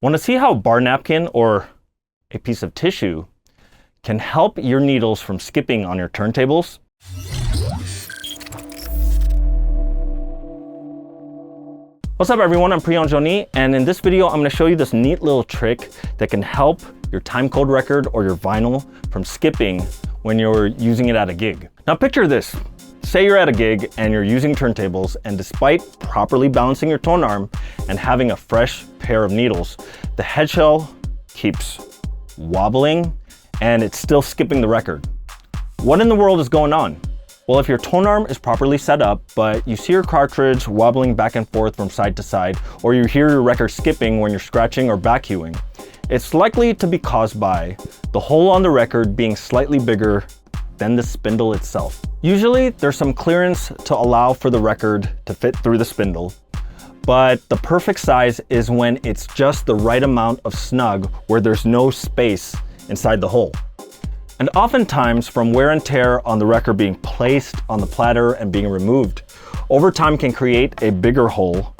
Want to see how a bar napkin or a piece of tissue can help your needles from skipping on your turntables? What's up everyone, I'm Joni, and in this video I'm going to show you this neat little trick that can help your time code record or your vinyl from skipping when you're using it at a gig. Now picture this. Say you're at a gig and you're using turntables, and despite properly balancing your tone arm and having a fresh pair of needles, the head shell keeps wobbling and it's still skipping the record. What in the world is going on? Well, if your tone arm is properly set up, but you see your cartridge wobbling back and forth from side to side, or you hear your record skipping when you're scratching or vacuuming, it's likely to be caused by the hole on the record being slightly bigger than the spindle itself. Usually there's some clearance to allow for the record to fit through the spindle, but the perfect size is when it's just the right amount of snug where there's no space inside the hole. And oftentimes from wear and tear on the record being placed on the platter and being removed, over time can create a bigger hole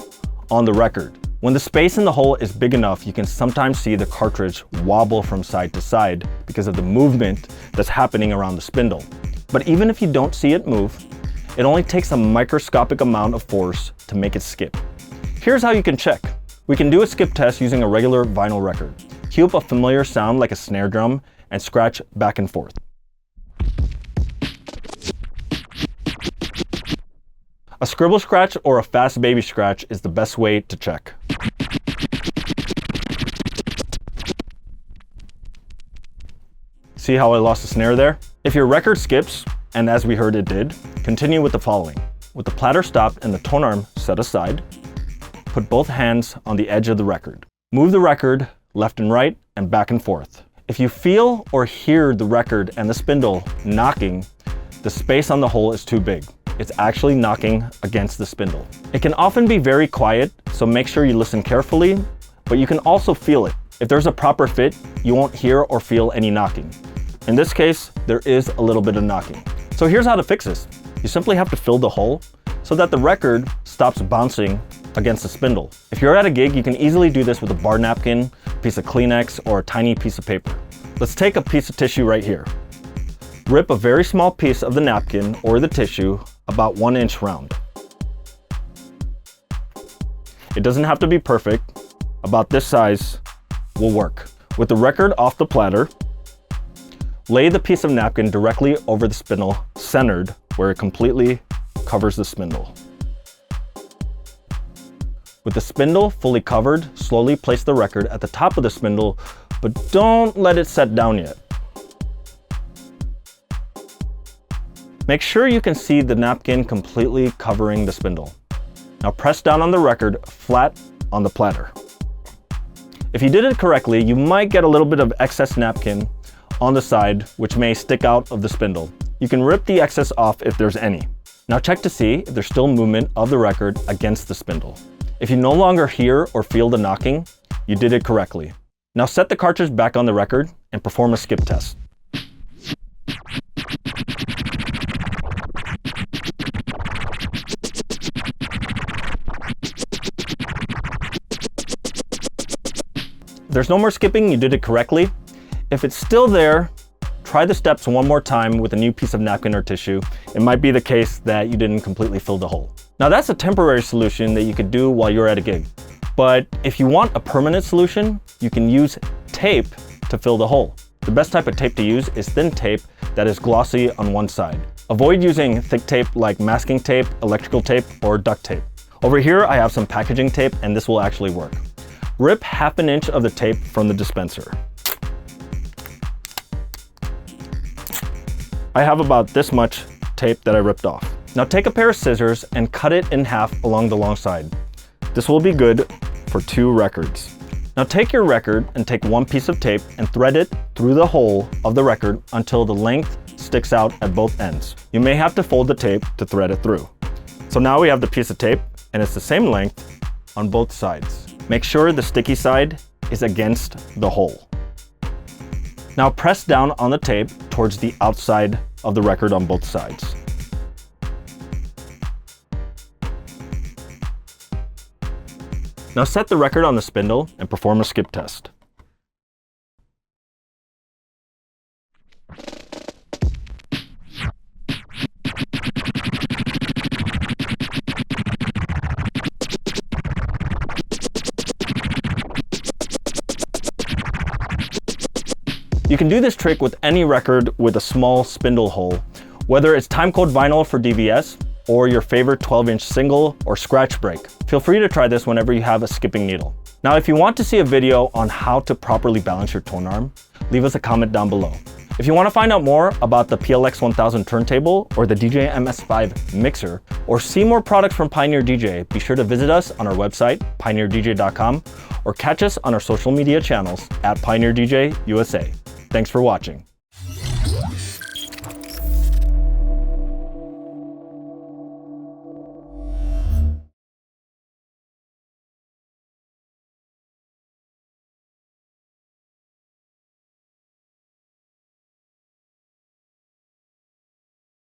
on the record. When the space in the hole is big enough, you can sometimes see the cartridge wobble from side to side because of the movement that's happening around the spindle. But even if you don't see it move, it only takes a microscopic amount of force to make it skip. Here's how you can check. We can do a skip test using a regular vinyl record. Cue up a familiar sound like a snare drum and scratch back and forth. A scribble scratch or a fast baby scratch is the best way to check. See how I lost the snare there? If your record skips, and as we heard it did, continue with the following. With the platter stopped and the tone arm set aside, put both hands on the edge of the record. Move the record left and right and back and forth. If you feel or hear the record and the spindle knocking, the space on the hole is too big. It's actually knocking against the spindle. It can often be very quiet, so make sure you listen carefully, but you can also feel it. If there's a proper fit, you won't hear or feel any knocking. In this case, there is a little bit of knocking. So here's how to fix this. You simply have to fill the hole so that the record stops bouncing against the spindle. If you're at a gig, you can easily do this with a bar napkin, a piece of Kleenex, or a tiny piece of paper. Let's take a piece of tissue right here. Rip a very small piece of the napkin or the tissue about 1 inch round. It doesn't have to be perfect. About this size will work. With the record off the platter, lay the piece of napkin directly over the spindle, centered where it completely covers the spindle. With the spindle fully covered, slowly place the record at the top of the spindle, but don't let it set down yet. Make sure you can see the napkin completely covering the spindle. Now press down on the record flat on the platter. If you did it correctly, you might get a little bit of excess napkin on the side, which may stick out of the spindle. You can rip the excess off if there's any. Now check to see if there's still movement of the record against the spindle. If you no longer hear or feel the knocking, you did it correctly. Now set the cartridge back on the record and perform a skip test. If there's no more skipping, you did it correctly. If it's still there, try the steps one more time with a new piece of napkin or tissue. It might be the case that you didn't completely fill the hole. Now that's a temporary solution that you could do while you're at a gig. But if you want a permanent solution, you can use tape to fill the hole. The best type of tape to use is thin tape that is glossy on one side. Avoid using thick tape like masking tape, electrical tape, or duct tape. Over here, I have some packaging tape, and this will actually work. Rip 1/2 inch of the tape from the dispenser. I have about this much tape that I ripped off. Now take a pair of scissors and cut it in half along the long side. This will be good for 2 records. Now take your record and take one piece of tape and thread it through the hole of the record until the length sticks out at both ends. You may have to fold the tape to thread it through. So now we have the piece of tape and it's the same length on both sides. Make sure the sticky side is against the hole. Now press down on the tape towards the outside of the record on both sides. Now set the record on the spindle and perform a skip test. You can do this trick with any record with a small spindle hole, whether it's time-code vinyl for DVS or your favorite 12-inch single or scratch break. Feel free to try this whenever you have a skipping needle. Now, if you want to see a video on how to properly balance your tone arm, leave us a comment down below. If you want to find out more about the PLX 1000 turntable or the DJ MS5 mixer, or see more products from Pioneer DJ, be sure to visit us on our website, pioneerdj.com, or catch us on our social media channels at Pioneer DJ USA. Thanks for watching.